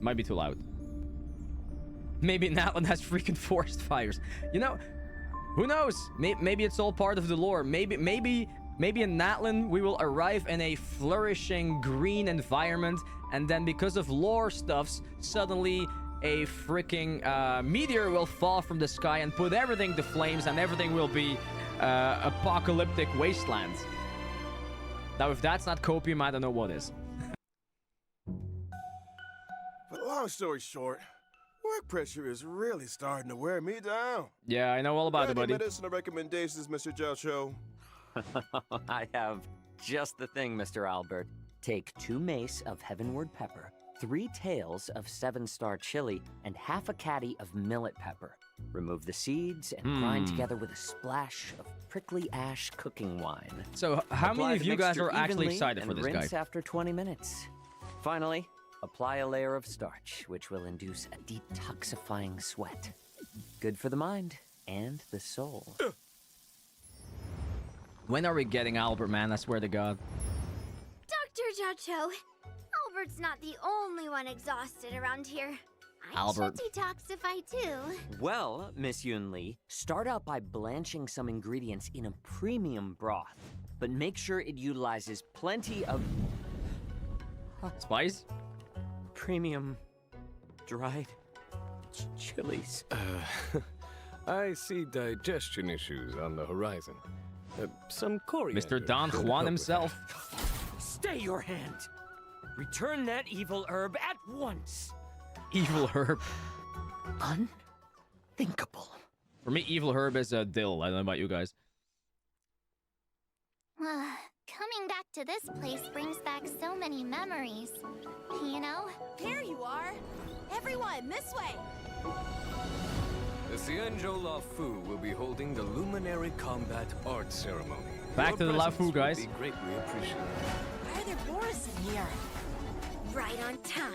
Might be too loud. Maybe Natlan has freaking forest fires. You know, who knows? Maybe it's all part of the lore. Maybe in Natlan we will arrive in a flourishing green environment, and then because of lore stuffs, suddenly a freaking meteor will fall from the sky and put everything to flames, and everything will be apocalyptic wasteland. Now, if that's not copium, I don't know what is. But long story short, work pressure is really starting to wear me down. Yeah, I know all about it, buddy. Any medicinal recommendations, Mr. Jocho? I have just the thing, Mr. Albert. Take 2 mace of heavenward pepper, 3 tails of 7-star chili, and half a caddy of millet pepper. Remove the seeds and grind together with a splash of prickly ash cooking wine. So, how many of you guys are actually excited for this guy? Rinse after 20 minutes. Finally, apply a layer of starch, which will induce a detoxifying sweat. Good for the mind and the soul. When are we getting Albert, man? I swear to God. Dr. Jocho, Albert's not the only one exhausted around here. I Albert. should detoxify too. Well, Miss Yun Li, start out by blanching some ingredients in a premium broth, but make sure it utilizes plenty of Spice? premium dried chilies. I see digestion issues on the horizon. Some coriander. Mr. Don could Juan help with himself. Stay your hand! Return that evil herb at once! Evil herb. Unthinkable. For me, evil herb is a dill. I don't know about you guys. Coming back to this place brings back so many memories. You know? There you are! Everyone, this way! The Xianzhou La Fu will be holding the Luminary Combat Art Ceremony. Back Your to the La presence Fu, guys. will be greatly appreciated. Why are there Boris in here? Right on time.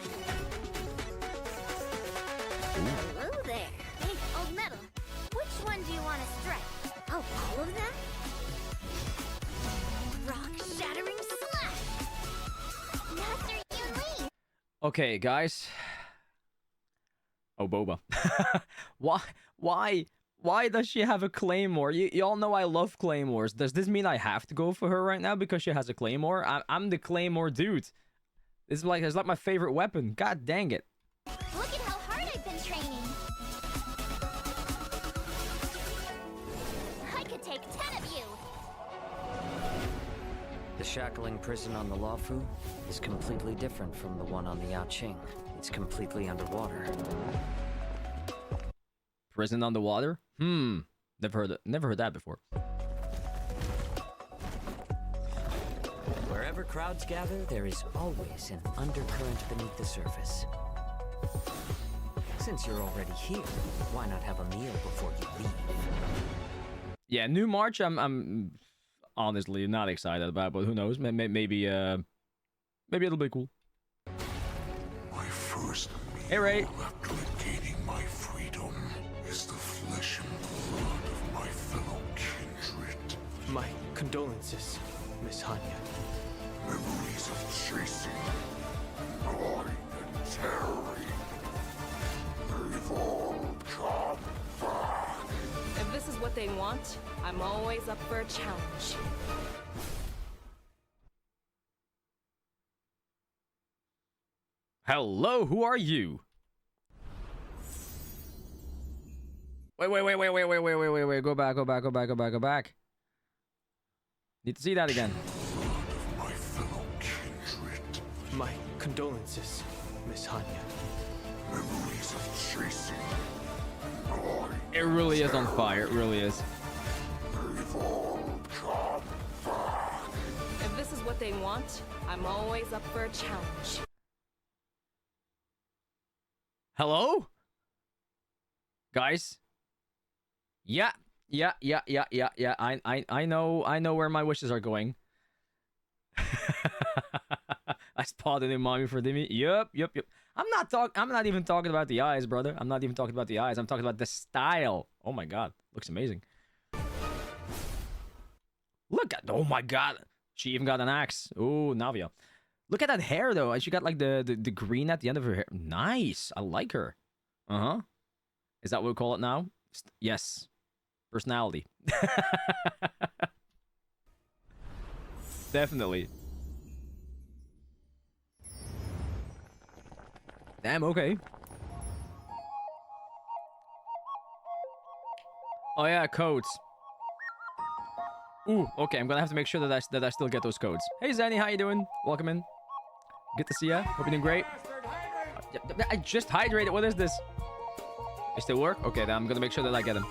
Hello there. Hey, old metal. Which one do you want to strike? Oh, all of them? Rock-shattering slash! Master Yun Li! Okay, guys. Oh, Boba. Why does she have a claymore? Y'all know I love claymores. Does this mean I have to go for her right now because she has a claymore? I'm the claymore dude. It's like my favorite weapon. God dang it. Look at how hard I've been training. I could take 10 of you. The shackling prison on the Luofu is completely different from the one on the Yaoqing. It's completely underwater. Prison underwater? Never heard that before. Wherever crowds gather, there is always an undercurrent beneath the surface. Since you're already here, why not have a meal before you leave? Yeah, New March. I'm honestly not excited about, but who knows? Maybe it'll be cool. My first Hey, Ray. meal after regaining my freedom is the flesh and blood of my fellow kindred. My condolences, Miss Hanya. Memories of chasing, gnawing, and tearing. They've all come back. If this is what they want, I'm always up for a challenge. Hello, who are you? Wait. Go back. Need to see that again. My fellow kindred. My condolences, Miss Hanya. Memories of chasing, gnawing. It really is on fire. It really is. They've all come back. If this is what they want, I'm always up for a challenge. Hello? Guys? Yeah. I know where my wishes are going. I spotted him, mommy for Dimmy. Yup. I'm not even talking about the eyes, brother. I'm not even talking about the eyes. I'm talking about the style. Oh my god. Looks amazing. Look at, oh my god. She even got an axe. Oh, Navia. Look at that hair, though. She got like the green at the end of her hair. Nice. I like her. Uh-huh. Is that what we call it now? Yes. Personality. Definitely. Damn, okay. Oh yeah, codes. Ooh, okay, I'm gonna have to make sure that I still get those codes. Hey Zenny, how you doing? Welcome in. Good to see ya. Hope you're doing great. I just hydrated. What is this? It still work? Okay, then I'm gonna make sure that I get them.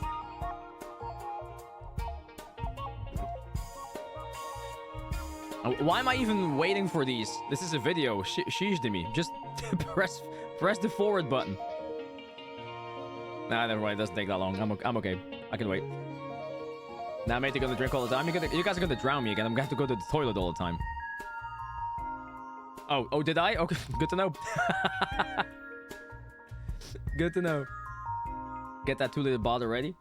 Why am I even waiting for these? This is a video. Sheesh to me. Just press the forward button. Nah, never mind. It doesn't take that long. I'm okay. I can wait. Now, mate, you're gonna drink all the time. You guys are gonna drown me again. I'm gonna have to go to the toilet all the time. Oh, did I? Okay, good to know. Good to know. Get that 2-liter bottle ready.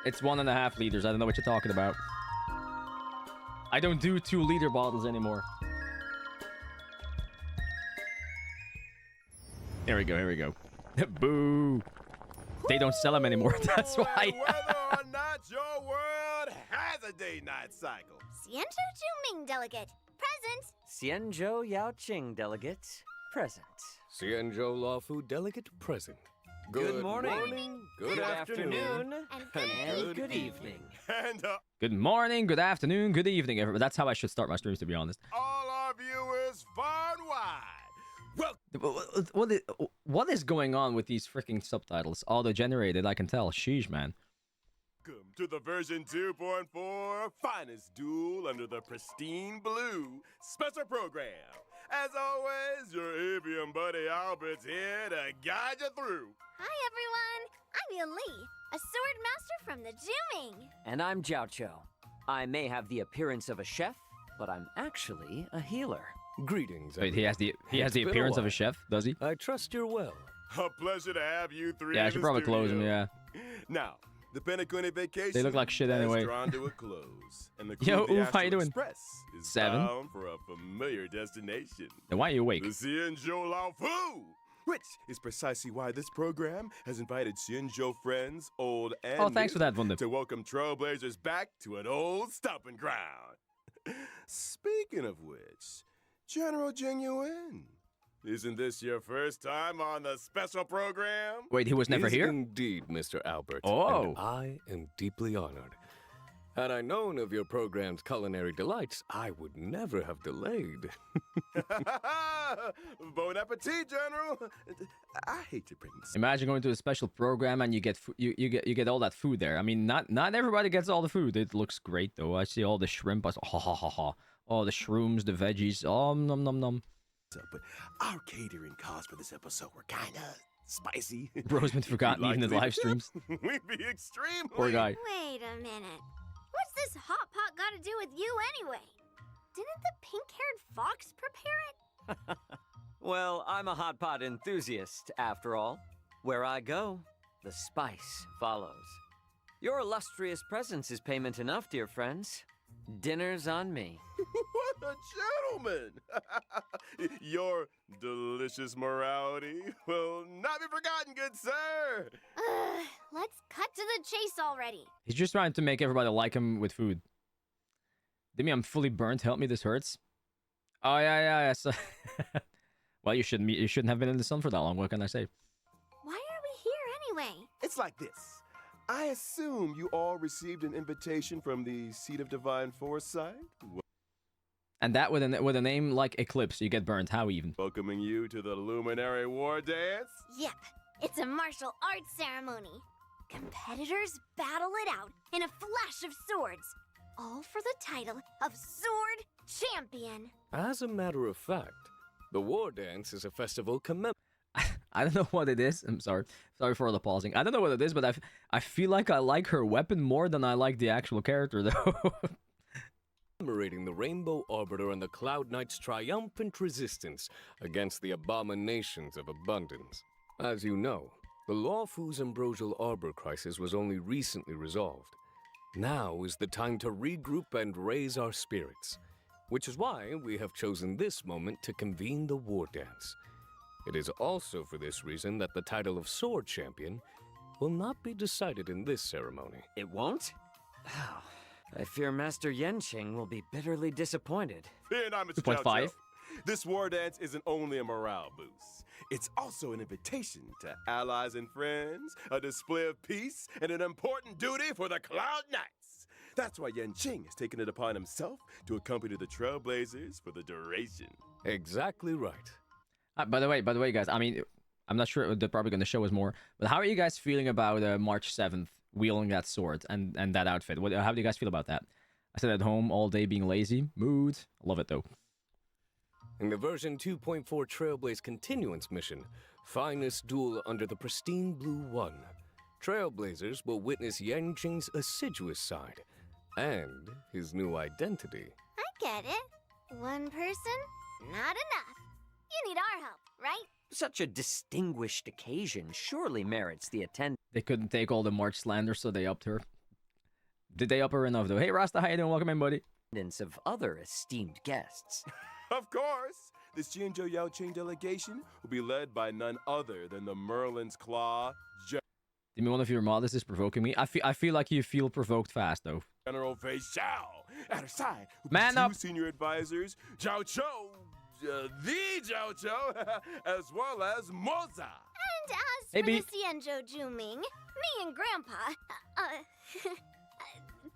It's 1.5 liters. I don't know what you're talking about. I don't do 2-liter bottles anymore. Here we go. Boo. They don't sell them anymore. That's why. Whether or not your world has a day-night cycle. Xianzhou Ming delegate, present. Xianzhou Yaoqing delegate, present. Xianzhou Law Food Delegate present. Good morning. Good afternoon. And good evening. And Good morning, good afternoon, good evening, everybody. That's how I should start my streams, to be honest. all our viewers far and wide. What is going on with these freaking subtitles? Auto-generated, I can tell. Sheesh, man. Welcome to the version 2.4 finest duel under the pristine blue special program. As always, your avian buddy Albert's here to guide you through. Hi everyone, I'm Yuli, a sword master from the Juming. And I'm Jiao. I may have the appearance of a chef, but I'm actually a healer. Greetings. Wait, he has the It's been a appearance of a while. chef, does he? I trust you're well. A pleasure to have you three. Yeah, I in should the probably close him, studio. yeah. Now, the Penacony vacation They look like shit anyway. has drawn to a close, and the Yo, crew of the Oof, how you Astral doing? Express is 7. bound for a familiar destination. Then why are you awake? The Xianzhou Lao Fu, which is precisely why this program has invited Xianzhou friends, old and Oh, thanks for new, that, Wunda. to welcome trailblazers back to an old stomping ground. Speaking of which, General Genuine, isn't this your first time on the special program? Wait, he was never Is here? Indeed, Mr. Albert. Oh. And I am deeply honored. Had I known of your program's culinary delights, I would never have delayed. Bon appetit, General. I hate to bring this. Imagine going to a special program and you get you get all that food there. I mean, not everybody gets all the food. It looks great though. I see all the shrimp. Ha ha ha ha. All the shrooms, the veggies. Oh, nom nom nom. But our catering costs for this episode were kind of spicy. Bro's been forgotten We'd even in like live to streams. leave it- We'd be extremely. Poor guy. Wait a minute. What's this hot pot got to do with you anyway? Didn't the pink-haired fox prepare it? Well, I'm a hot pot enthusiast, after all. Where I go, the spice follows. Your illustrious presence is payment enough, dear friends. Dinner's on me. What a gentleman! Your delicious morality will not be forgotten, good sir. Let's cut to the chase already. He's just trying to make everybody like him with food. Dimmy, I'm fully burnt. Help me, this hurts. Oh yeah. So well, you shouldn't have been in the sun for that long. What can I say? Why are we here anyway? It's like this. I assume you all received an invitation from the Seat of Divine Foresight, And that with a name like Eclipse, you get burnt. How even? welcoming you to the Luminary War Dance. Yep, it's a martial arts ceremony. Competitors battle it out in a flash of swords, all for the title of Sword Champion. As a matter of fact, the War Dance is a festival I don't know what it is. I'm sorry. Sorry for the pausing. I don't know what it is, but I feel like I like her weapon more than I like the actual character, though. commemorating the Rainbow Arbiter and the Cloud Knight's triumphant resistance against the abominations of abundance. As you know, the Lawfu's ambrosial arbor crisis was only recently resolved. Now is the time to regroup and raise our spirits. which is why we have chosen this moment to convene the war dance. It is also for this reason that the title of Sword Champion will not be decided in this ceremony. It won't? Oh, I fear Master Yenching will be bitterly disappointed. Fear not, Mr. 2.5. Chow Chow. This war dance isn't only a morale boost. It's also an invitation to allies and friends, a display of peace, and an important duty for the Cloud Knights. That's why Yenching has taken it upon himself to accompany the Trailblazers for the duration. Exactly right. By the way, guys, I mean, I'm not sure they're probably going to show us more, but how are you guys feeling about March 7th wielding that sword and that outfit? How do you guys feel about that? I said at home all day being lazy. Mood. Love it, though. In the version 2.4 Trailblaze Continuance mission, Finest Duel under the Pristine Blue 1, Trailblazers will witness Yenching's assiduous side and his new identity. I get it. One person, not enough. You need our help, right? Such a distinguished occasion surely merits the attendance They couldn't take all the March slander, so they upped her. Did they up her enough, though? Hey, Rasta, how you doing? Welcome in, buddy. of other esteemed guests. Of course, this Jinzhou Yaoqing delegation will be led by none other than the Merlin's Claw Give me one of your models is provoking me. I feel like you feel provoked fast, though. General Fei Xiao. At her side will be Man two up. senior advisors, Zhao Chou, the Zhao Chou, as well as Moza. And as Hey, for B. the Xianzhou Juming, me and Grandpa,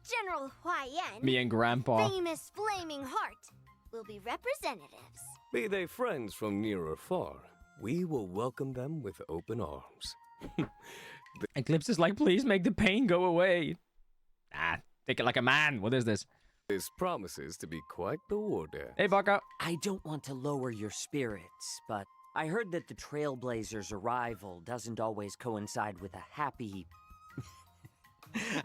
General Huaiyan, Me and Grandpa. famous Flaming Heart, will be representatives. Be they friends from near or far, we will welcome them with open arms. Eclipse is like, please make the pain go away. Take it like a man. What is this? This promises to be quite the war dance. Hey, Baka. I don't want to lower your spirits, but I heard that the Trailblazers' arrival doesn't always coincide with a happy...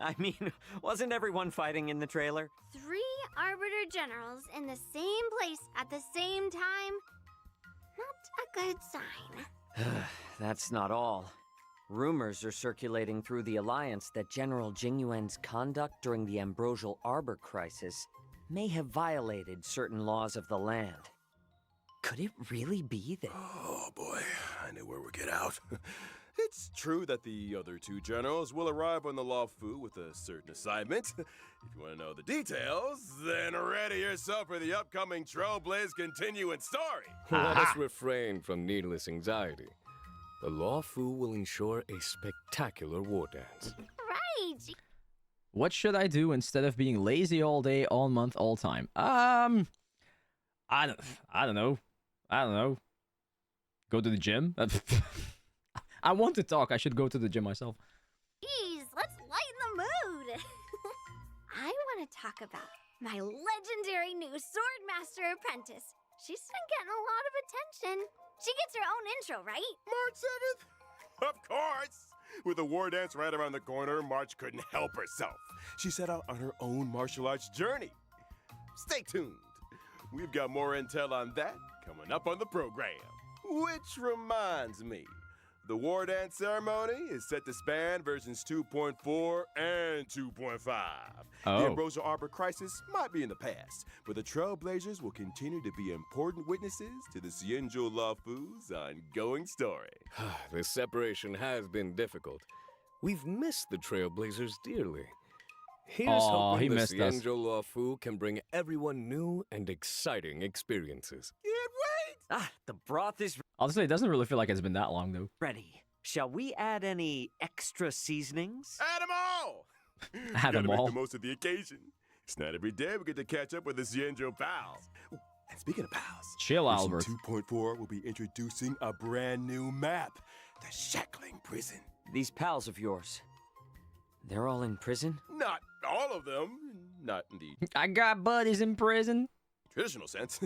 I mean, wasn't everyone fighting in the trailer? 3 Arbiter Generals in the same place at the same time? Not a good sign. That's not all. Rumors are circulating through the Alliance that General Jingyuan's conduct during the Ambrosial Arbor crisis may have violated certain laws of the land. Could it really be that... Oh boy, I knew where we'd get out. It's true that the other 2 generals will arrive on the Law Fu with a certain assignment. If you want to know the details, then ready yourself for the upcoming Trailblaze continuance story. Let us refrain from needless anxiety. The Law Fu will ensure a spectacular war dance. Right. What should I do instead of being lazy all day, all month, all time? I don't know. Go to the gym? I want to talk. I should go to the gym myself. Geez, let's lighten the mood. I want to talk about my legendary new Swordmaster apprentice. She's been getting a lot of attention. She gets her own intro, right? March 7th? Of course! With the war dance right around the corner, March couldn't help herself. She set out on her own martial arts journey. Stay tuned. We've got more intel on that coming up on the program. Which reminds me, the war dance ceremony is set to span versions 2.4 and 2.5. The Oh. Ambrosial Arbor crisis might be in the past, but the Trailblazers will continue to be important witnesses to the Xianzhou Laofu's ongoing story. This separation has been difficult. We've missed the Trailblazers dearly. Here's Aw, he hoping the missed us. Xianzhou Laofu can bring everyone new and exciting experiences. Can't wait! The broth is Honestly, it doesn't really feel like it's been that long, though. ready. Shall we add any extra seasonings? Add 'em all! Add 'em Gotta all. make the most of the occasion. It's not every day we get to catch up with the Xianzhou pals. Ooh, and speaking of pals, Chill, version Albert. 2.4 will be introducing a brand new map, the Shackling Prison. These pals of yours, they're all in prison? Not all of them, not in the I got buddies in prison. traditional sense.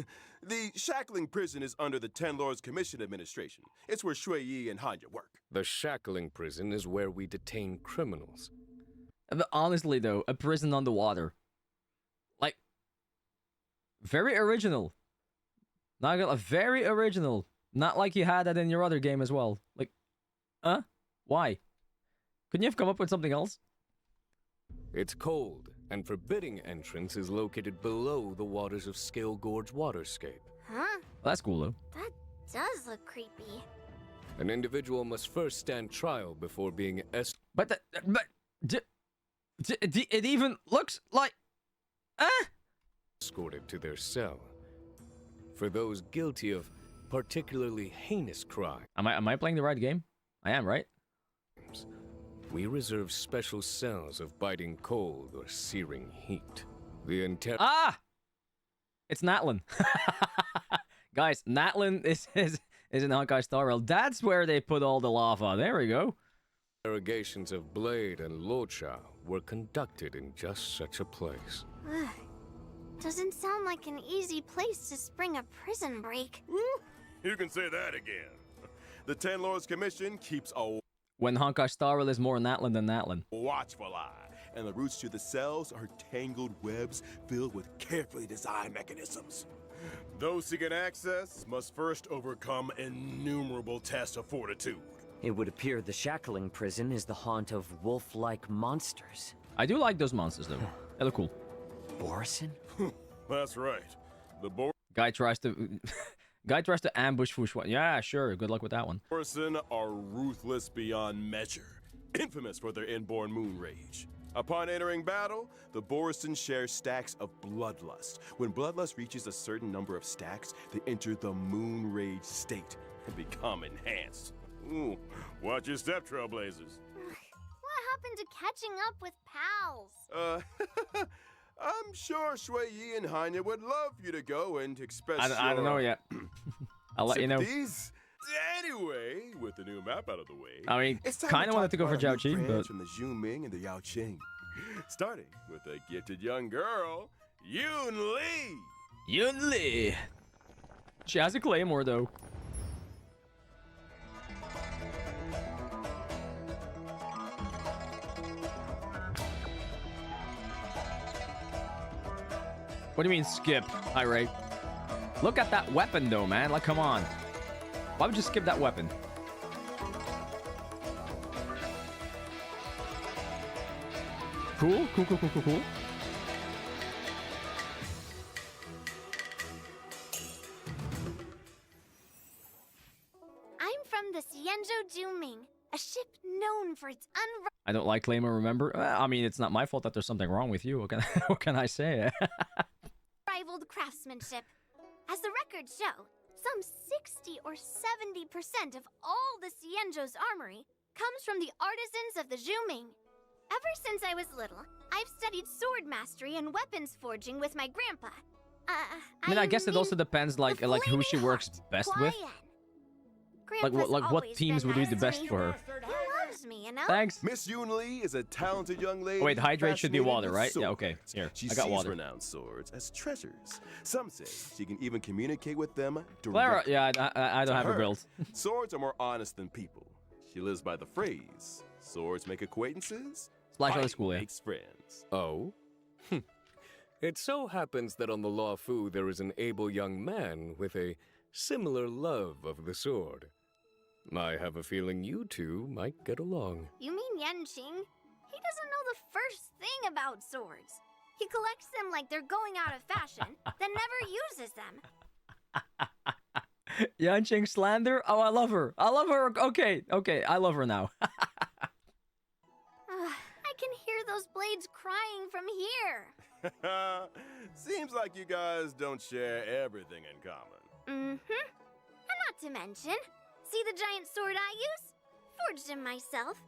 The Shackling Prison is under the Ten Lords Commission Administration. It's where Shui Yi and Hanya work. The Shackling Prison is where we detain criminals. But honestly, though, a prison underwater. Like, very original. Not gonna, very original. Not like you had that in your other game as well. Like, Why? Couldn't you have come up with something else? It's cold and forbidding entrance is located below the waters of Scale Gorge waterscape. Huh? Well, that's cool, though. That does look creepy. An individual must first stand trial before being But it even looks like... escorted to their cell. For those guilty of particularly heinous crimes, Am I playing the right game? I am, right? we reserve special cells of biting cold or searing heat. The It's Natlin. Guys, Natlin is in Honkai Star Rail. That's where they put all the lava. There we go. interrogations of Blade and Locha were conducted in just such a place. Doesn't sound like an easy place to spring a prison break. You can say that again. The Ten Lords Commission keeps a When Honkai Star Rail is more Natlin than Natlin. watchful eye, and the routes to the cells are tangled webs filled with carefully designed mechanisms. Those seeking access must first overcome innumerable tests of fortitude. It would appear the Shackling prison is the haunt of wolf-like monsters. I do like those monsters, though. They look cool. Borison? That's right. The Guy tries to... Guy tries to ambush Fushua. Yeah, sure. Good luck with that one. Borison are ruthless beyond measure, infamous for their inborn moon rage. Upon entering battle, the Borison share stacks of bloodlust. When bloodlust reaches a certain number of stacks, they enter the moon rage state and become enhanced. Ooh, watch your step, Trailblazers. What happened to catching up with pals? I'm sure Shui Yi and Hanya would love you to go and express I don't know yet. I'll let you know. sympathies. Anyway, with the new map out of the way, I mean, it's time kind of to wanted to talk go for about our Zhao new Qi, friends but... from the Zhu Ming and the Yao Qing. Starting with a gifted young girl, Yoon Lee. Yun Li. She has a claymore, though. What do you mean skip? Hi, Ray. Look at that weapon, though, man. Like, come on. Why would you skip that weapon? Cool. I'm from the Xianzhou Juming, a ship known for its I don't like claymore, remember? I mean, it's not my fault that there's something wrong with you. What can I say? unrivaled craftsmanship. As the records show, some 60 or 70% of all the Xianzhou's armory comes from the artisans of the Juming. Ever since I was little, I've studied sword mastery and weapons forging with my grandpa. I mean, I guess it also depends, like who she works best with. Like what teams would be the best for her? He loves me, you know? Thanks. Miss Yoon Lee is a talented young lady. Oh, wait, hydrate should be fascinated water, with right? Yeah, swords. okay. Here, She I got sees water. renowned swords as treasures. Some say she can even communicate with them Clara, directly. yeah, I don't To have a her, build. Swords are more honest than people. She lives by the phrase, swords make acquaintances, Splash out of fighting school, yeah. makes friends. Oh? It so happens that on the Law Fu there is an able young man with a similar love of the sword. I have a feeling you two might get along. You mean Yanqing? He doesn't know the first thing about swords. He collects them like they're going out of fashion, then never uses them. Yanqing slander? Oh, I love her. I love her. Okay, I love her now. I can hear those blades crying from here. Seems like you guys don't share everything in common. And not to mention, see the giant sword I use? Forged him myself.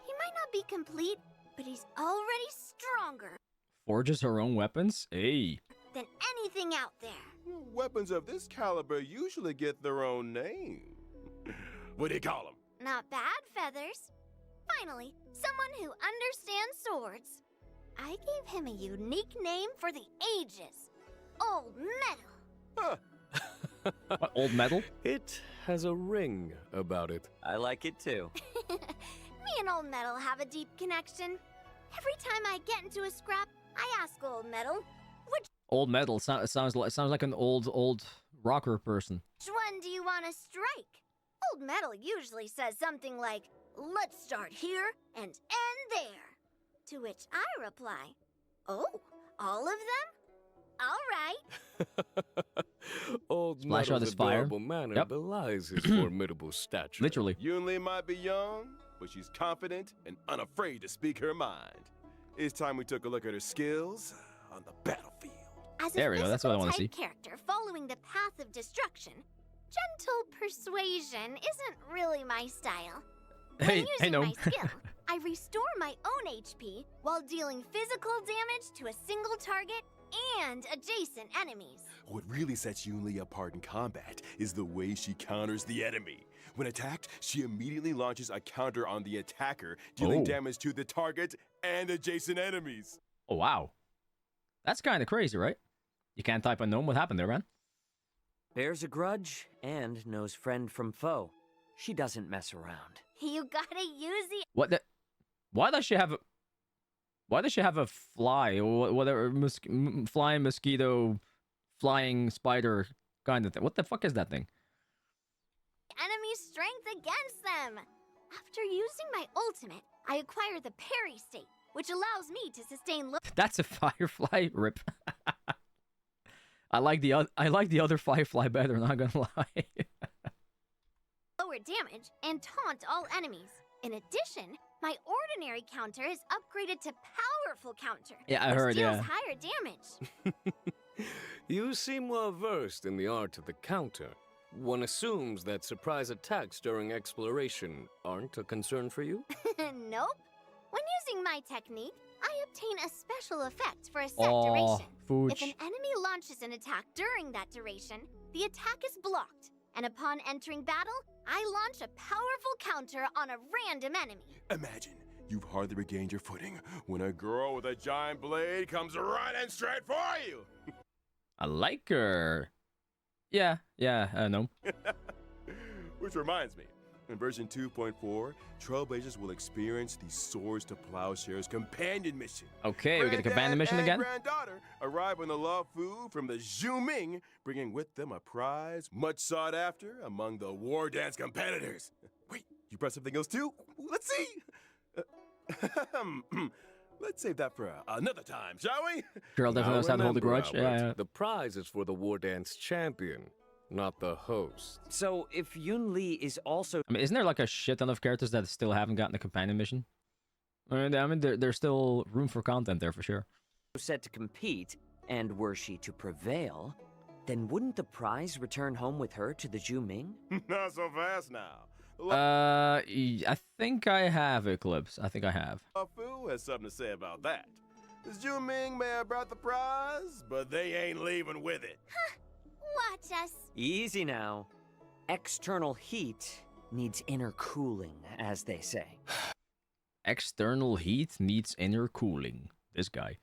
He might not be complete, but he's already stronger Forges her own weapons? Hey. than anything out there. Weapons of this caliber usually get their own name. What do you call them? Not bad, Feathers. Finally, someone who understands swords. I gave him a unique name for the ages. Old Metal. What, old metal? It has a ring about it. I like it too. Me and Old Metal have a deep connection. Every time I get into a scrap, I ask Old Metal, which Old metal. It sounds like an old rocker person. one do you want to strike? Old Metal usually says something like, let's start here and end there. To which I reply, Oh, all of them? All right. Old Splash out Metal's his fire. adorable manner Yep. belies his formidable stature. Literally. Yunli might be young, but she's confident and unafraid to speak her mind. It's time we took a look at her skills on the battlefield. As a There we go, that's what I wanna physical-type see. character following the path of destruction, gentle persuasion isn't really my style. When Hey, using hey, no. my skill, I restore my own HP while dealing physical damage to a single target and adjacent enemies. What really sets Yunli apart in combat is the way she counters the enemy. When attacked, she immediately launches a counter on the attacker, dealing Oh. damage to the target and adjacent enemies. Oh, wow. That's kind of crazy, right? You can't type unknown. What happened there, man? Bears a grudge and knows friend from foe. She doesn't mess around. You gotta use the What the? Why does she have a? Why does she have a fly or whatever flying mosquito, flying spider kind of thing? What the fuck is that thing? enemy's strength against them. After using my ultimate, I acquire the parry state, which allows me to sustain That's a firefly rip. I like the other firefly better. Not gonna lie. lower damage and taunt all enemies. In addition, my ordinary counter is upgraded to powerful counter. Yeah, I which heard, deals yeah. higher damage. You seem well versed in the art of the counter. One assumes that surprise attacks during exploration aren't a concern for you? Nope. When using my technique, I obtain a special effect for a set Oh, duration. If fooch. an enemy launches an attack during that duration, the attack is blocked. And upon entering battle, I launch a powerful counter on a random enemy. Imagine you've hardly regained your footing when a girl with a giant blade comes running straight for you. I like her. Yeah, no. Which reminds me, in version 2.4, Trailblazers will experience the Swords to Plowshares companion mission. Okay, we get a companion mission and again. Granddaughter arrive on the Law Fu from the Zhu Ming, bringing with them a prize much sought after among the war dance competitors. Wait, you brought something else too? Let's see. Let's save that for another time, shall we? Girl definitely knows how to hold a remember, grudge. Albert, Yeah. The prize is for the War Dance champion, not the host. So if Yunli is also I mean, isn't there like a shit ton of characters that still haven't gotten a companion mission? I mean, there's still room for content there for sure. set to compete, and were she to prevail, then wouldn't the prize return home with her to the Zhu Ming? Not so fast now. I think I have Eclipse. I think I have. Law Fu has something to say about that. The Zhu Ming may have brought the prize, but they ain't leaving with it. Watch us. Easy now. External heat needs inner cooling, as they say. External heat needs inner cooling. This guy.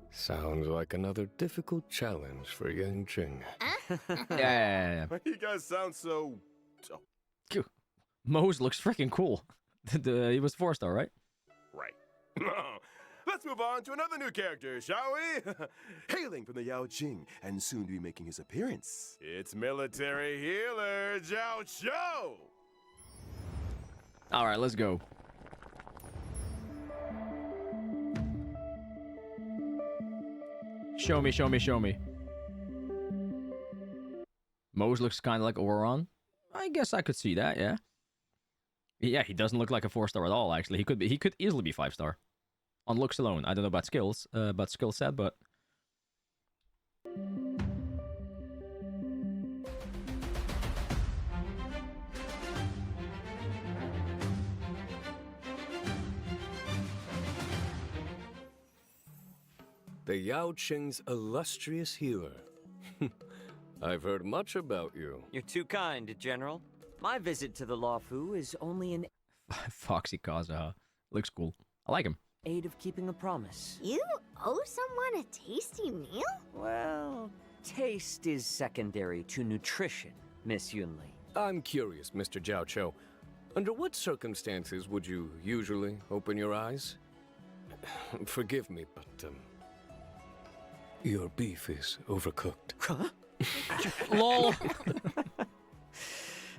Sounds like another difficult challenge for Yang Cheng. Yeah. Why you guys sound so... Mose looks freaking cool. He was 4-star, right? Right. Let's move on to another new character, shall we? Hailing from the Yao Jing and soon to be making his appearance, it's military healer Zhao Cho! All right, let's go. Show me, show me, show me. Mose looks kind of like Oron. I guess I could see that, yeah. Yeah, he doesn't look like a 4-star at all, actually. He could easily be 5-star. On looks alone. I don't know about skills, about skill set, but... The Yao Qing's illustrious healer. I've heard much about you. You're too kind, General. My visit to the Law Fu is only an Foxy Kaza. Looks cool. I like him. aid of keeping a promise. You owe someone a tasty meal? Well, taste is secondary to nutrition, Miss Yunli. I'm curious, Mr. Jiao Cho. Under what circumstances would you usually open your eyes? Forgive me, but, your beef is overcooked. Huh? LOL.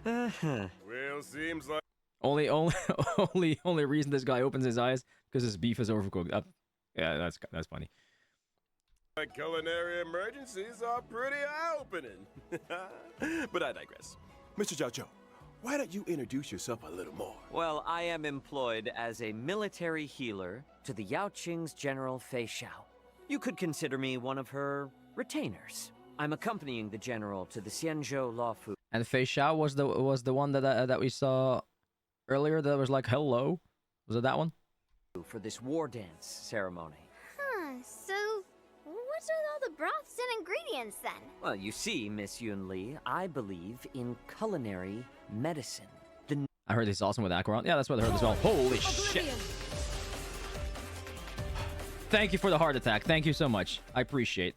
Well, seems like... only reason this guy opens his eyes because his beef is overcooked. Yeah, that's funny. Culinary emergencies are pretty eye-opening. But I digress. Mr. Zhao Zhou, why don't you introduce yourself a little more? Well, I am employed as a military healer to the Yao Qing's General Fei Xiao. You could consider me one of her retainers. I'm accompanying the general to the Xianzhou Lawfu. And Fei Xiao was the one that we saw earlier that was like hello. Was it that one? For this war dance ceremony. Huh, so what's with all the broths and ingredients then? Well, you see, Miss Yun Li, I believe in culinary medicine. I heard he's awesome with Acheron. Yeah, that's what I heard as well. Holy shit. Thank you for the heart attack. Thank you so much. I appreciate.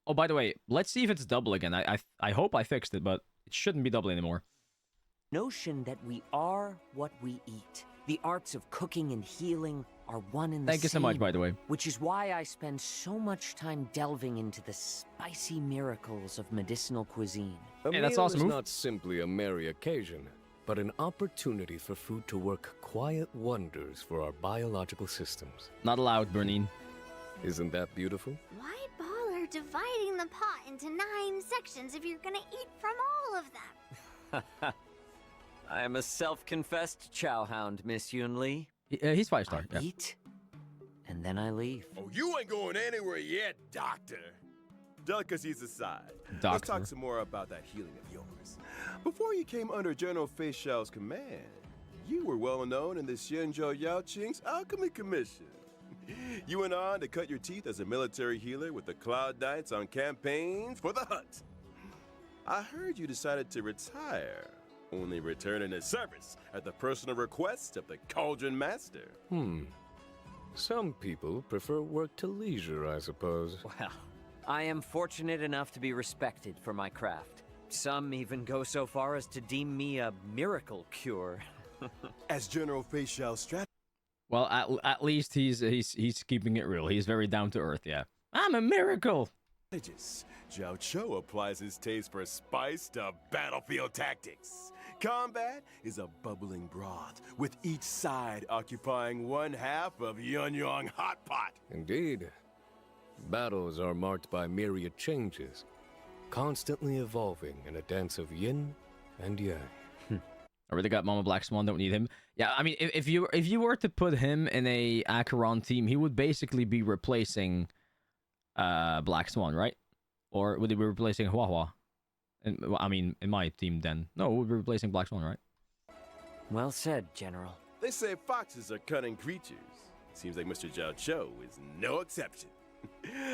Oh, by the way, let's see if it's double again. I hope I fixed it, but it shouldn't be double anymore. Notion that we are what we eat. The arts of cooking and healing are one and the same. Thank you so much, by the way. Which is why I spend so much time delving into the spicy miracles of medicinal cuisine. A Hey, that's meal awesome is move. not simply a merry occasion, but an opportunity for food to work quiet wonders for our biological systems. Not allowed, Bernine. Isn't that beautiful? Why bother dividing the pot into 9 sections if you're gonna eat from all of them? I am a self-confessed chow hound, Miss Yun Li. He's 5-star. I Yeah. eat, and then I leave. Oh, you ain't going anywhere yet, Doctor. Delicacies aside, let's Doctor. talk some more about that healing of yours. Before you came under General Fei Xiao's command, you were well known in the Xianzhou Yao Qing's Alchemy Commission. You went on to cut your teeth as a military healer with the Cloud Knights on campaigns for the hunt. I heard you decided to retire, only returning to service at the personal request of the Cauldron Master. Some people prefer work to leisure, I suppose. Well, I am fortunate enough to be respected for my craft. Some even go so far as to deem me a miracle cure. As General Fei Xiao's strategist, Well, at least he's keeping it real. He's very down to earth. Yeah. I'm a miracle. Zhao Cho applies his taste for spice to battlefield tactics. Combat is a bubbling broth, with each side occupying one half of Yunyang Hot Pot. Indeed. Battles are marked by myriad changes, constantly evolving in a dance of yin and yang. I really got Mama Black Swan. Don't need him. Yeah, I mean, if you were to put him in a Acheron team, he would basically be replacing Black Swan, right? Or would he be replacing Hua Hua? Well, I mean, in my team, then no, it would be replacing Black Swan, right? Well said, General. They say foxes are cunning creatures. Seems like Mr. Zhao Cho is no exception.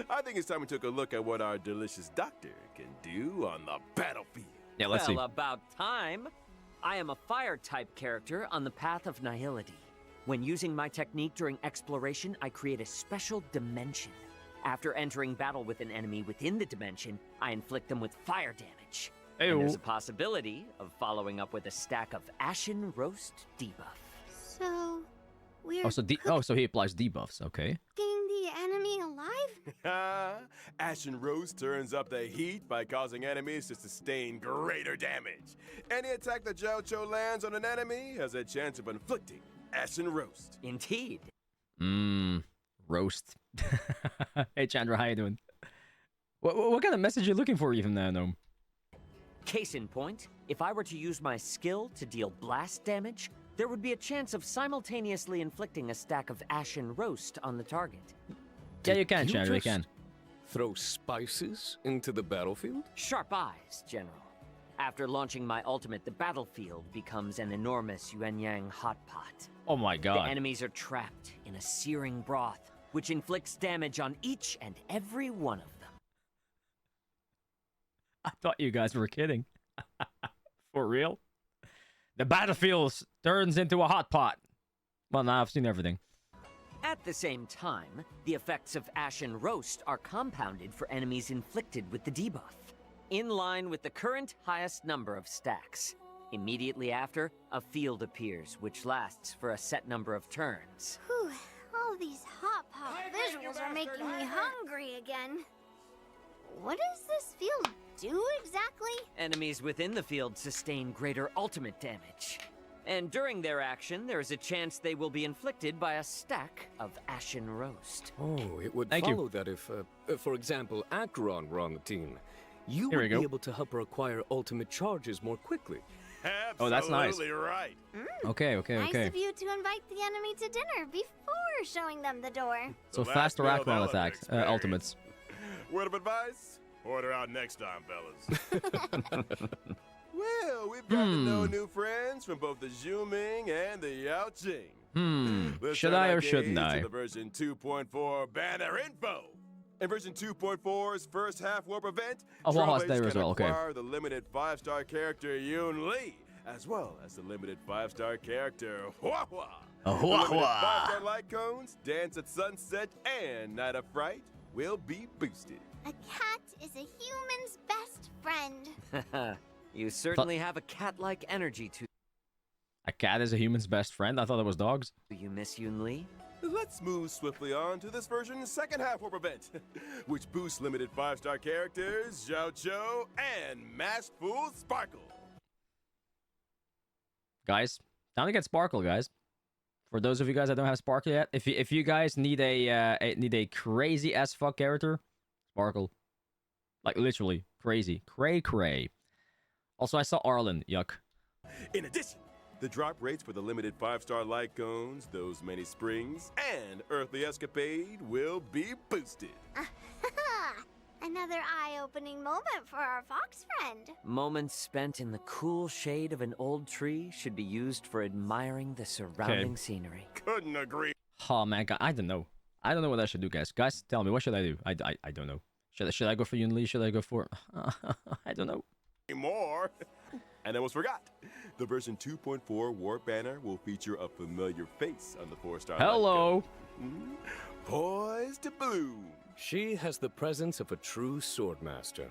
I think it's time we took a look at what our delicious doctor can do on the battlefield. Yeah, let's see. Well, about time. I am a fire-type character on the path of nihility. When using my technique during exploration, I create a special dimension. After entering battle with an enemy within the dimension, I inflict them with fire damage. And there's a possibility of following up with a stack of Ashen Roast debuff. So, we're So he applies debuffs. Okay. cooking the enemy alive? Ashen Roast turns up the heat by causing enemies to sustain greater damage. Any attack that Zhao Cho lands on an enemy has a chance of inflicting Ashen Roast. Indeed. Roast. Hey Chandra, how you doing? What kind of message are you looking for even there, Gnome? Case in point, if I were to use my skill to deal blast damage, there would be a chance of simultaneously inflicting a stack of Ashen Roast on the target. Yeah, you can, Did Chandra, you just can. Throw spices into the battlefield? Sharp eyes, General. After launching my ultimate, the battlefield becomes an enormous Yuanyang hot pot. Oh my The god. enemies are trapped in a searing broth, which inflicts damage on each and every one of them. I thought you guys were kidding. For real? The battlefield turns into a hot pot. Well, now I've seen everything. At the same time, the effects of Ashen Roast are compounded for enemies inflicted with the debuff, in line with the current highest number of stacks. Immediately after, a field appears, which lasts for a set number of turns. Whew, all these hot pot visuals are making me hungry again. What does this field do exactly? Enemies within the field sustain greater ultimate damage. And during their action, there is a chance they will be inflicted by a stack of ashen roast. Oh, it would Thank you. follow that if, for example, Acheron were on the team, you Here we would go. be able to help her acquire ultimate charges more quickly. Oh, that's nice. Absolutely right. Okay, okay, Nice okay. of you to invite the enemy to dinner before showing them the door. So The faster last meal Acheron they'll ever attacks, experience. ultimates. Word of advice? Order out next time, fellas. Well, we've got to know new friends from both the Zhuming and the Yaoqing. Let's Should turn I our or shouldn't gaze I? To the version 2.4 banner info. In version 2.4's first half warp event, Oh, well, it's trailblazers there as can well, okay. acquire the limited 5-star character Yoon Lee, as well as the limited 5-star character Hua Hua. Hua The limited Hua. 5-star light cones, Dance at Sunset, and Night of Fright will be boosted. A cat is a human's best friend. You certainly have a cat-like energy to A cat is a human's best friend? I thought it was dogs. you, Miss Yoon Lee. Let's move swiftly on to this version's second half warp event, which boosts limited 5-star characters Zhao Cho and Masked Fool Sparkle. Guys, time to get Sparkle, guys. For those of you guys that don't have Sparkle yet, if you guys need a crazy as fuck character, Sparkle. Like literally crazy. Cray. Also, I saw Arlen. Yuck. In addition, the drop rates for the limited 5-star light cones, those many springs, and Earthly Escapade will be boosted. Another eye-opening moment for our fox friend. Moments spent in the cool shade of an old tree should be used for admiring the surrounding scenery. Couldn't agree. Oh man, I don't know. I don't know what I should do, guys. Guys, tell me, what should I do? I don't know. Should I go for Yoon Lee? Should I go for... I don't know. More. And almost forgot. The version 2.4 Warp Banner will feature a familiar face on the 4-star. Hello. Poised to bloom. She has the presence of a true swordmaster.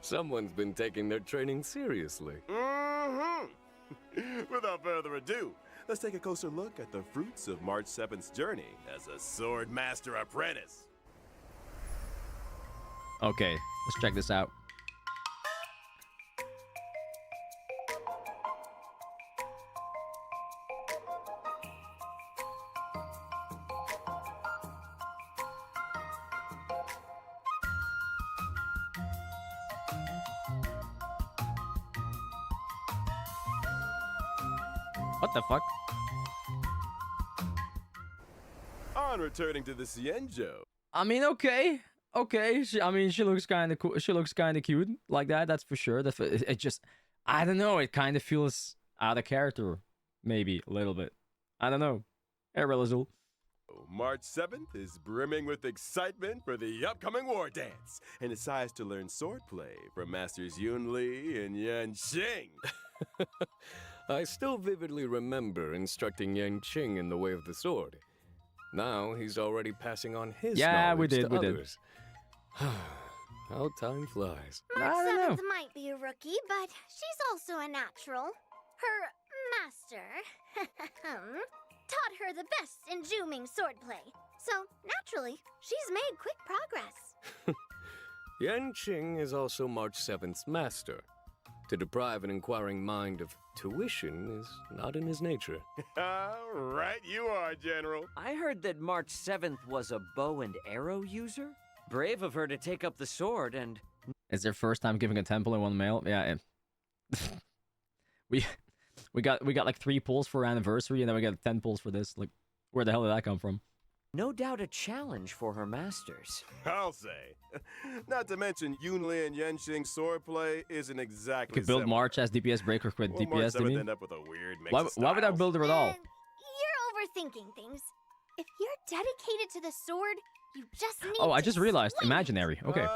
Someone's been taking their training seriously. Without further ado, let's take a closer look at the fruits of March 7th's journey as a sword master apprentice. Okay, let's check this out. What the fuck? On returning to the Xianzhou, I mean, okay. She looks kind of cool. She looks kind of cute like that. That's for sure. It just, I don't know. It kind of feels out of character, maybe a little bit. I don't know. Hey, Relazul. March 7th is brimming with excitement for the upcoming war dance and decides to learn swordplay from Masters Yoon Lee and Yan Xing. I still vividly remember instructing Yang Qing in the way of the sword. Now he's already passing on his knowledge to others. How time flies. March I don't know. 7th might be a rookie, but she's also a natural. Her master taught her the best in Zhuming swordplay. So, naturally, she's made quick progress. Yan Qing is also March 7th's master. To deprive an inquiring mind of tuition is not in his nature. Right you are, General. I heard that March 7th was a bow and arrow user. Brave of her to take up the sword and... It's their first time giving a temple in one mail. Yeah. We got like 3 pulls for our anniversary, and then we got 10 pulls for this. Like, where the hell did that come from? No doubt a challenge for her masters. I'll say. Not to mention, Yoon Lee and Yan Xing's swordplay isn't exactly Could build similar. March as DPS breaker with Well, March DPS, do you 7th mean? end up with a weird mix Why of would I styles. build her at all? You're overthinking things. If you're dedicated to the sword, you just need Oh, I to just realized. swing it. Imaginary. Okay.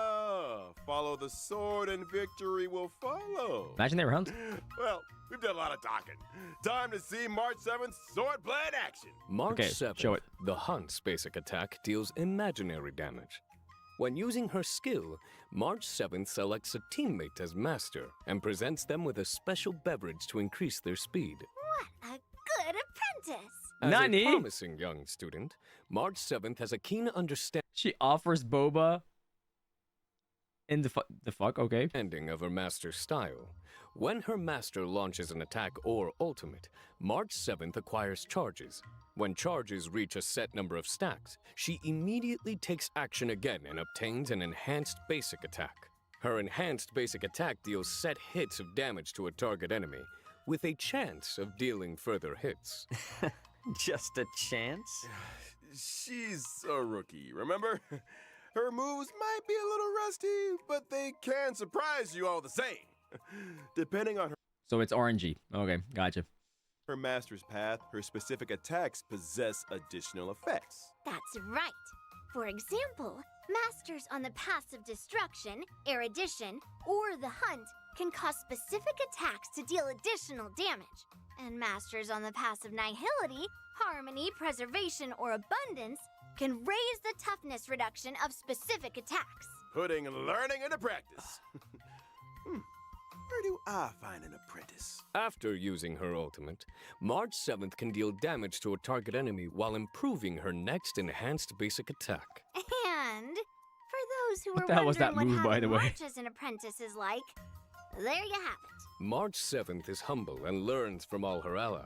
Follow the sword and victory will follow. Imaginary hunt? Well, we've done a lot of talking. Time to see March 7th swordplay in action. March Okay, 7th, show it. the Hunt's basic attack deals imaginary damage. When using her skill, March 7th selects a teammate as master and presents them with a special beverage to increase their speed. What a good apprentice. As Nani? a promising young student, March 7th has a keen understanding She offers boba In the fuck, okay. Ending of her master's style. When her master launches an attack or ultimate, March 7th acquires charges. When charges reach a set number of stacks, she immediately takes action again and obtains an enhanced basic attack. Her enhanced basic attack deals set hits of damage to a target enemy, with a chance of dealing further hits. Just a chance? She's a rookie, remember? Her moves might be a little rusty, but they can surprise you all the same. Depending on So it's RNG. Okay, gotcha. her master's path, her specific attacks possess additional effects. That's right. For example, masters on the paths of destruction, erudition, or the hunt can cause specific attacks to deal additional damage. And masters on the paths of nihility, harmony, preservation, or abundance can raise the toughness reduction of specific attacks. Putting learning into practice. Where do I find an apprentice? After using her ultimate, March 7th can deal damage to a target enemy while improving her next enhanced basic attack. And for those who What are the hell was wondering that move, what by having the way? March as an apprentice is like, there you have it. March 7th is humble and learns from all her allies.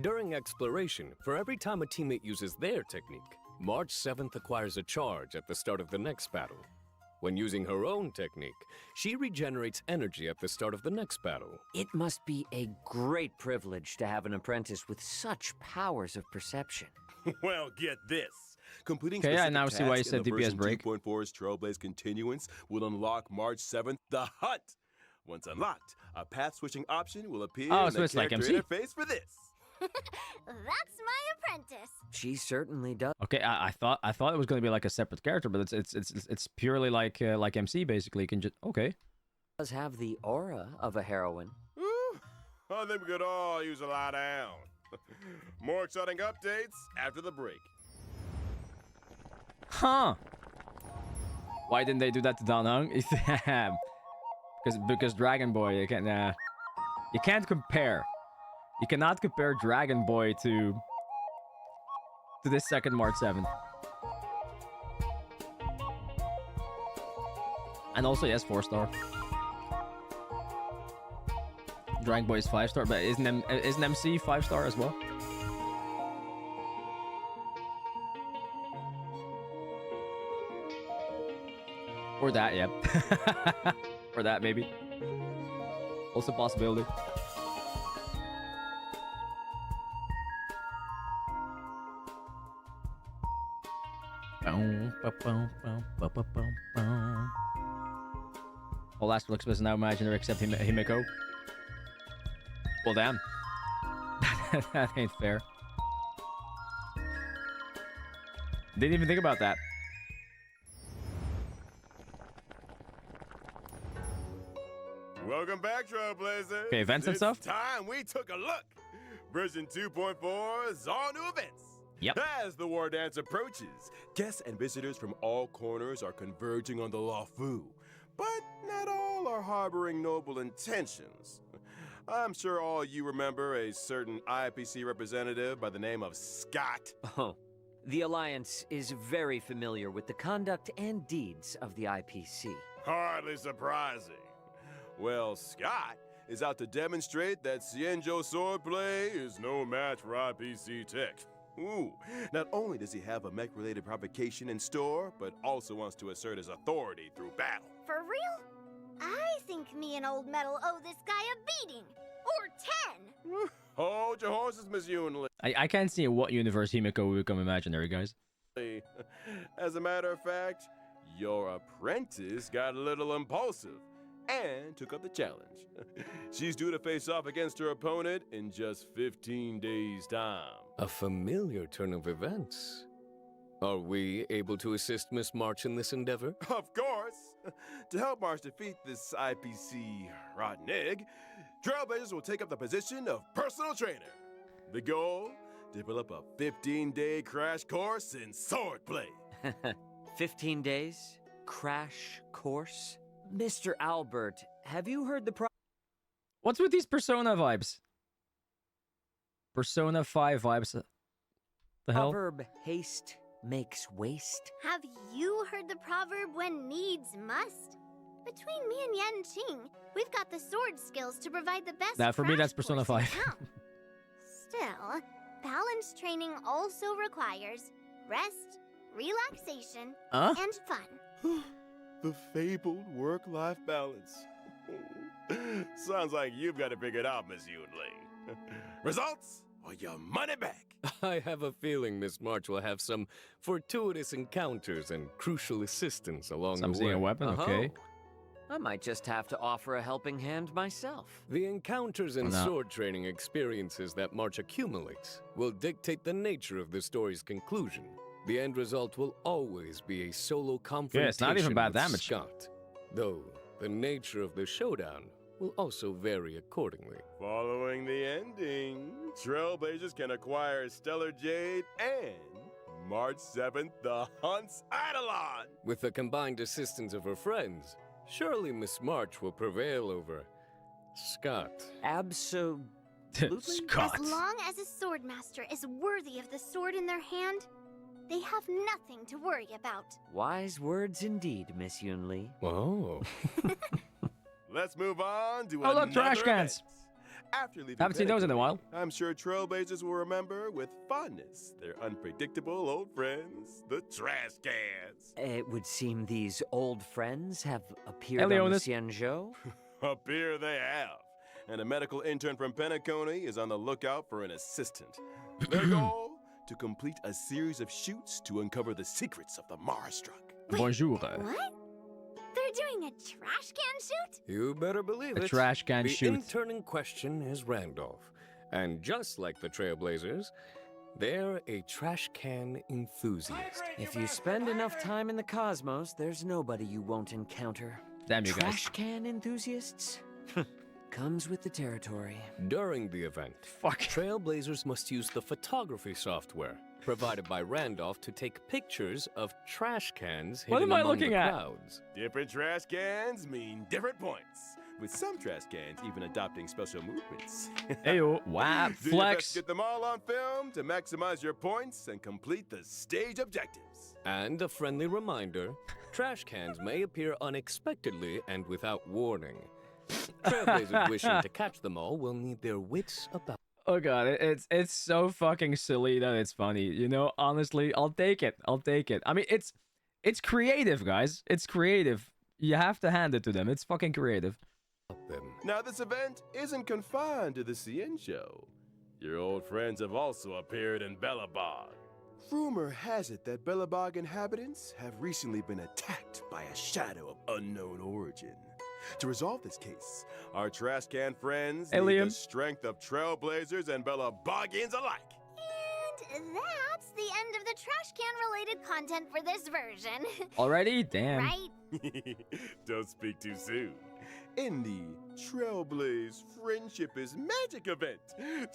During exploration, for every time a teammate uses their technique, March 7th acquires a charge at the start of the next battle. When using her own technique, she regenerates energy at the start of the next battle. It must be a great privilege to have an apprentice with such powers of perception. Well, get this. Completing Okay, I specific now see why you tasks said in the DPS version break. 2.4's Trailblaze Continuance will unlock March 7th the Hunt. Once unlocked, a path-switching option will appear Oh, in so the it's like character MC. interface for this. That's my apprentice. She certainly does. Okay, I thought it was gonna be like a separate character, but it's purely like MC basically. You can just Does have the aura of a heroine. Woo. I think we could all use a lie down. More exciting updates after the break. Huh? Why didn't they do that to Dan Hung? because Dragon Boy, you can't compare. You cannot compare Dragon Boy to this second March 7th. And also, yes, 4-star. Dragon Boy is 5-star, but isn't MC 5-star as well? Or that, yeah. Or that, maybe. Also a possibility. All Astrolux is now imaginary except Himiko. Well, damn. That ain't fair. Didn't even think about that. Welcome back, Trailblazers. Okay, events and It's stuff? time we took a look. Version 2.4 is all new events. Yep. As the war dance approaches, guests and visitors from all corners are converging on the Lawfu. But not all are harboring noble intentions. I'm sure all you remember a certain IPC representative by the name of Scott. Oh, the Alliance is very familiar with the conduct and deeds of the IPC. Hardly surprising. Well, Scott is out to demonstrate that Cienjo swordplay is no match for IPC tech. Ooh, not only does he have a mech-related provocation in store, but also wants to assert his authority through battle. For real? I think me and Old Metal owe this guy a beating. Or 10. Hold your horses, Miss Yunli. I can't see in what universe Himiko will become imaginary, guys. As a matter of fact, your apprentice got a little impulsive and took up the challenge. She's due to face off against her opponent in just 15 days' time. A familiar turn of events. Are we able to assist Miss March in this endeavor? Of course! To help March defeat this IPC rotten egg, Trailblazers will take up the position of personal trainer. The goal? Develop a 15-day crash course in swordplay. 15 days? Crash course? Mr. Albert, have you heard the What's with these Persona vibes? Persona 5 vibes. The hell? proverb, haste makes waste? Have you heard the proverb when needs must? Between me and Yan Qing, we've got the sword skills to provide the best. Now, for me, crash that's Persona course in 5. town. Still, balance training also requires rest, relaxation, Huh? and fun. The fabled work-life balance. Sounds like you've got it figured out, Miss Yunli. Results or your money back. I have a feeling Miss March will have some fortuitous encounters and crucial assistance along So I'm the seeing way. a weapon, okay. Oh, I might just have to offer a helping hand myself. The encounters and No. sword training experiences that March accumulates will dictate the nature of the story's conclusion. The end result will always be a solo confrontation Yeah, it's not even bad with damage. Scott, though the nature of the showdown will also vary accordingly. Following the ending, Trailblazers can acquire Stellar Jade and March 7th, the Hunt's Eidolon. With the combined assistance of her friends, surely Miss March will prevail over Scott. Absolutely. Scott. As long as a swordmaster is worthy of the sword in their hand, they have nothing to worry about. Wise words indeed, Miss Yunli. Oh. Let's move on to Oh, look, trash another cans. event. After leaving Haven't seen those in a while. I'm sure Trailblazers will remember with fondness their unpredictable old friends, the trash cans. It would seem these old friends have appeared on the Leonis. Xianzhou. Up here they have. And a medical intern from Penacony is on the lookout for an assistant. Their goal? To complete a series of shoots to uncover the secrets of the Marastruck. Bonjour. What? They're doing a trash can shoot? You better believe A it. trash can the shoot. intern in question is Randolph. And just like the Trailblazers, they're a trash can enthusiast. If you spend enough time in the cosmos, there's nobody you won't encounter. Damn you guys. Trash can enthusiasts? Comes with the territory. During the event, Fuck. Trailblazers must use the photography software provided by Randolph to take pictures of trash cans What hidden am I among looking the at? crowds. Different trash cans mean different points. With some trash cans even adopting special movements. Ayo. Wow. Do your best Flex. to get them all on film to maximize your points and complete the stage objectives. And a friendly reminder, trash cans may appear unexpectedly and without warning. Trailblazers wishing to catch them all will need their wits about. Oh god, it's so fucking silly that it's funny. You know, honestly, I'll take it. I'll take it. I mean, it's creative, guys. It's creative. You have to hand it to them. It's fucking creative. them. Now, this event isn't confined to the CN show. Your old friends have also appeared in Bellabog. Rumor has it that Bellabog inhabitants have recently been attacked by a shadow of unknown origin. To resolve this case, our trash can friends Hey, need Liam. the strength of Trailblazers and Bellabogians alike. And that's the end of the trash can related content for this version. Already? Damn. Right? Don't speak too soon. In the Trailblaze Friendship is Magic event,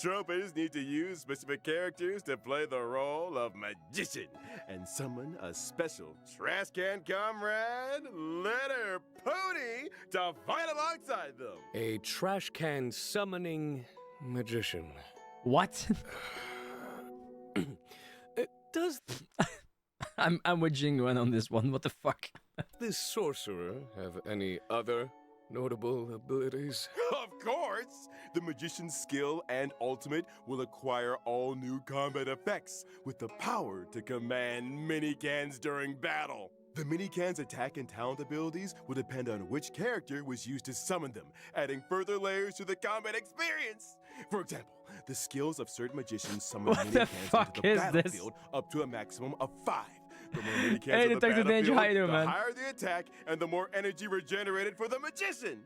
Trailblazers need to use specific characters to play the role of magician and summon a special trash can comrade, Letter Pony, to fight alongside them. A trash can summoning magician. What? Does I'm with Jingwen on this one. What the fuck? this sorcerer have any other notable abilities? Of course! The magician's skill and ultimate will acquire all new combat effects with the power to command minicans during battle. The minicans' attack and talent abilities will depend on which character was used to summon them, adding further layers to the combat experience. For example, the skills of certain magicians summon What the minicans fuck into the is this? battlefield up to a maximum of 5. The more minicans Hey, on the Detective Danger, how you battlefield, doing, the man? higher the attack and the more energy regenerated for the magician.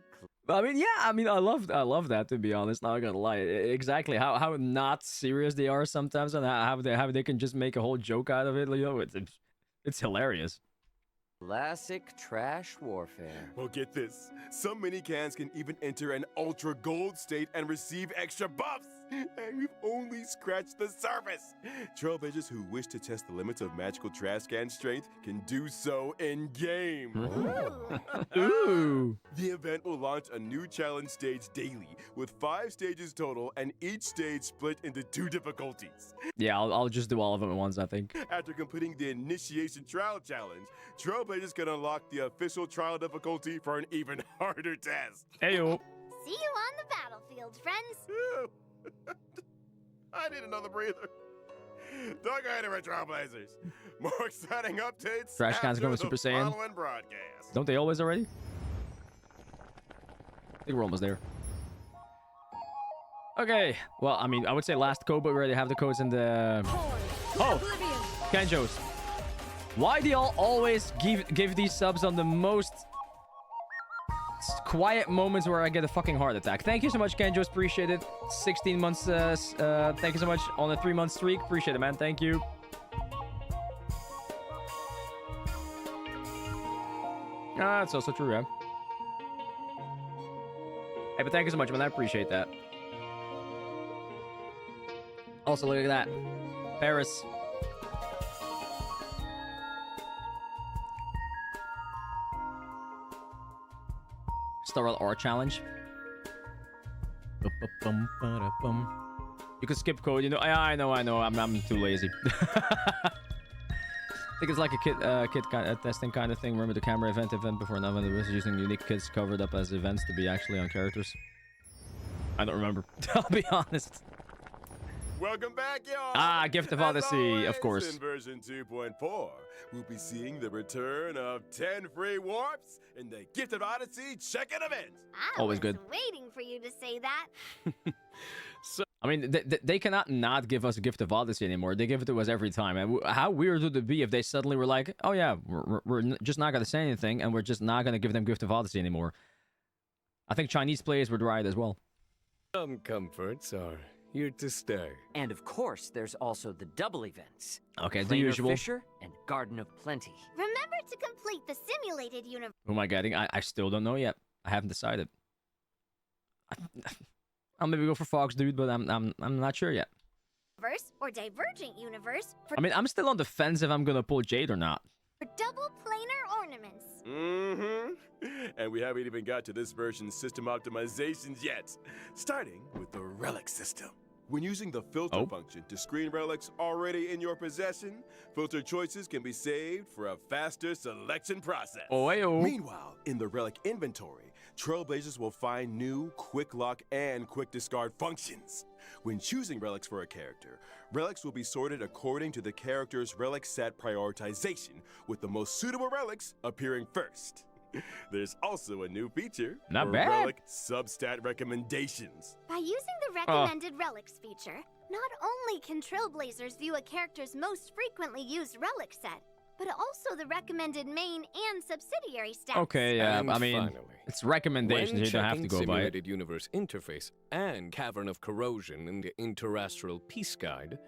I mean, yeah. I mean, I love that. To be honest, not gonna lie. Exactly how not serious they are sometimes, and how they can just make a whole joke out of it. You know, it's hilarious. Classic trash warfare. Well, get this. Some minicans can even enter an ultra gold state and receive extra buffs. And we've only scratched the surface. Trailblazers who wish to test the limits of magical trash can strength can do so in-game. Ooh. The event will launch a new challenge stage daily with 5 stages total and each stage split into 2 difficulties. Yeah, I'll just do all of them at once. I think. After completing the Initiation Trial Challenge, Trailblazers Trailblazers can unlock the official trial difficulty for an even harder test. Heyo. See you on the battlefield, friends. I need another breather. Don't go anywhere, Trailblazers. More exciting updates. Trash cans after going the Super Saiyan. following broadcast. Don't they always already? I think we're almost there. Okay. Well, I mean, I would say last code, but we already have the codes in the... Oh! Kenjo's. Why do y'all always give these subs on the most quiet moments where I get a fucking heart attack? Thank you so much, Kenjo's. Appreciate it. 16 months. Thank you so much on a 3-month streak. Appreciate it, man. Thank you. Ah, it's also true, yeah. Hey, but thank you so much, man. I appreciate that. Also, look at that. Paris. Star R challenge. You can skip code, you know. I know. I'm too lazy. I think it's like a kit kind of testing kind of thing. Remember the camera event before now when it was using unique kits covered up as events to be actually on characters. I don't remember. I'll be honest. Welcome back, y'all. Ah, Gift of Odyssey, of course. In version 2.4, we'll be seeing the return of 10 free warps in the Gift of Odyssey check-in event. Always good. Waiting for you to say that. I mean, they cannot not give us a Gift of Odyssey anymore. They give it to us every time. And how weird would it be if they suddenly were like, oh yeah, we're just not going to say anything, and we're just not going to give them Gift of Odyssey anymore. I think Chinese players would riot as well. Some comforts are here to stay. And of course, there's also the double events. Okay, the Planar usual. Fisher and Garden of Plenty. Remember to complete the simulated universe. Who am I getting? I still don't know yet. I haven't decided. I'll maybe go for Fox, dude, but I'm not sure yet. Or Divergent Universe for I mean, I'm still on the fence if I'm gonna pull Jade or not. double planar ornaments. And we haven't even got to this version's system optimizations yet. Starting with the relic system. When using the filter function to screen relics already in your possession, filter choices can be saved for a faster selection process. Meanwhile, in the relic inventory, Trailblazers will find new quick lock and quick discard functions. When choosing relics for a character, relics will be sorted according to the character's relic set prioritization, with the most suitable relics appearing first. There's also a new feature Not for bad. relic substat recommendations. By using the recommended relics feature, not only can Trailblazers view a character's most frequently used relic set, but also the recommended main and subsidiary stats. Okay, yeah, And I mean, finally, it's recommendations. when You don't have to checking go by it. Simulated Universe Interface and Cavern of Corrosion in the Interastral Peace Guide,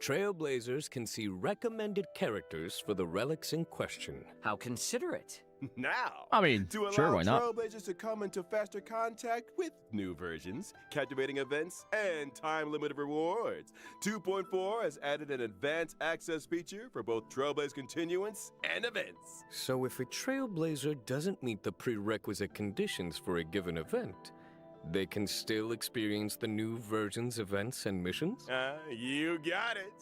Trailblazers can see recommended characters for the relics in question. How considerate. Now, I mean, to allow sure, why not? Trailblazers to come into faster contact with new versions, captivating events, and time-limited rewards, 2.4 has added an advanced access feature for both Trailblaze continuance and events. So if a Trailblazer doesn't meet the prerequisite conditions for a given event, they can still experience the new version's events and missions? You got it.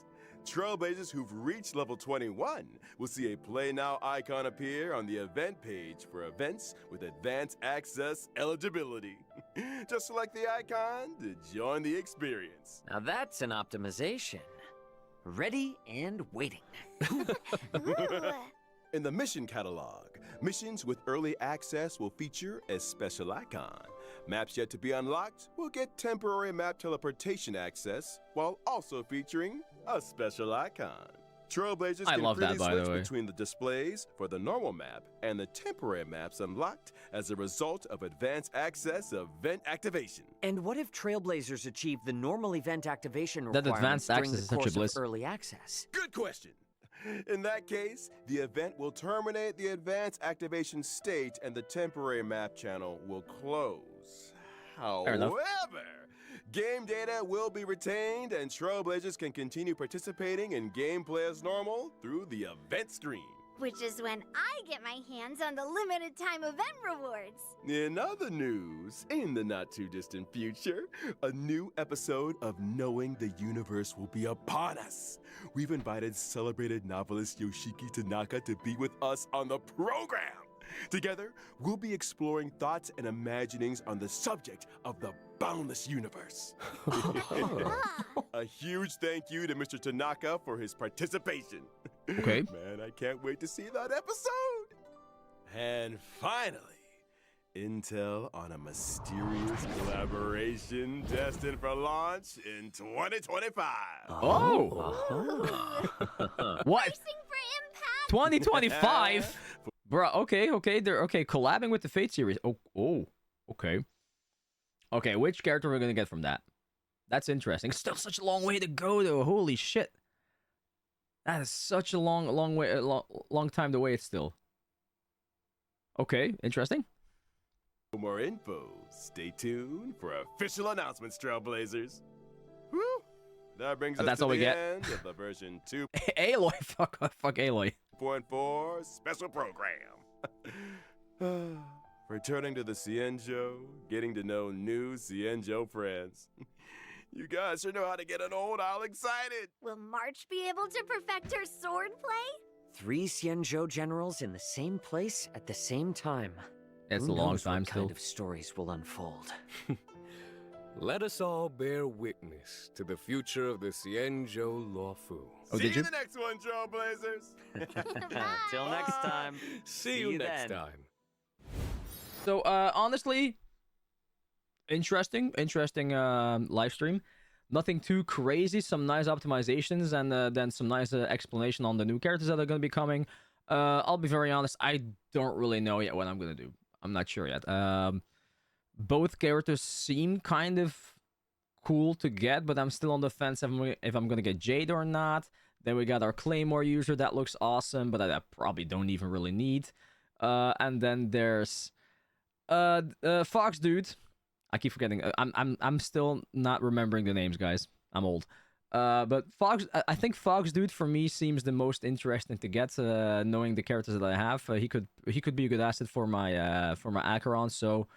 Trailblazers who've reached level 21 will see a Play Now icon appear on the event page for events with advanced access eligibility. Just select the icon to join the experience. Now that's an optimization. Ready and waiting. Ooh. In the mission catalog, missions with early access will feature a special icon. Maps yet to be unlocked will get temporary map teleportation access, while also featuring a special icon. Trailblazers I can love that, freely by the switch way. between the displays for the normal map and the temporary maps unlocked as a result of advanced access event activation. And what if Trailblazers achieve the normal event activation That requirements advanced during access the is such a course bliss. of early access? Good question. In that case, the event will terminate the advanced activation state and the temporary map channel will close. Fair enough. However, game data will be retained and Trailblazers can continue participating in gameplay as normal through the event screen. which is when I get my hands on the limited time event rewards. In other news, in the not too distant future, a new episode of Knowing the Universe will be upon us. We've invited celebrated novelist Yoshiki Tanaka to be with us on the program. Together, we'll be exploring thoughts and imaginings on the subject of the boundless universe. A huge thank you to Mr. Tanaka for his participation. Okay. Man, I can't wait to see that episode. And finally, intel on a mysterious collaboration destined for launch in 2025. What? Racing for impact. 2025? Bro, okay, they're collabing with the Fate series. Okay. Okay, which character are we gonna get from that? That's interesting. Still such a long way to go, though. Holy shit, that is such a long way, long time to wait. Still. Okay, interesting. For more info, stay tuned for official announcements, Trailblazers. Woo! That brings us That's to all we the get. end of the version 2. Aloy, fuck Aloy. 4 special program. Returning to the Cienjo, getting to know new Cienjo friends. You guys sure know how to get an old owl excited. Will March be able to perfect her sword play? 3 Xianzhou generals in the same place at the same time. It's Who a long knows time what still. kind of stories will unfold. Let us all bear witness to the future of the Xianzhou Lawfu. Oh, See did you? in the next one, Trailblazers. Till next time. See you next then. time. So, honestly, interesting live stream. Nothing too crazy. Some nice optimizations and then some nice explanation on the new characters that are going to be coming. I'll be very honest. I don't really know yet what I'm going to do. I'm not sure yet. Both characters seem kind of cool to get, but I'm still on the fence if I'm going to get Jade or not. Then we got our Claymore user. That looks awesome, but I probably don't even really need. And then there's Fox Dude. I keep forgetting. I'm still not remembering the names, guys. I'm old. But Fox, I think Fox Dude for me seems the most interesting to get. Knowing the characters that I have, he could be a good asset for my Acheron. So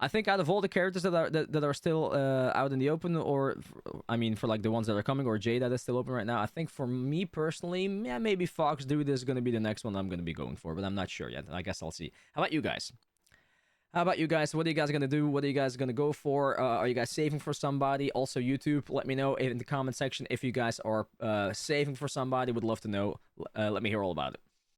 I think out of all the characters that are still out in the open, or for like the ones that are coming, or Jade that is still open right now, I think for me personally, yeah, maybe Fox Dude is gonna be the next one I'm gonna be going for, but I'm not sure yet. I guess I'll see. How about you guys? What are you guys gonna do? What are you guys gonna go for? Are you guys saving for somebody? Also, YouTube, let me know in the comment section if you guys are saving for somebody. Would love to know. Let me hear all about it.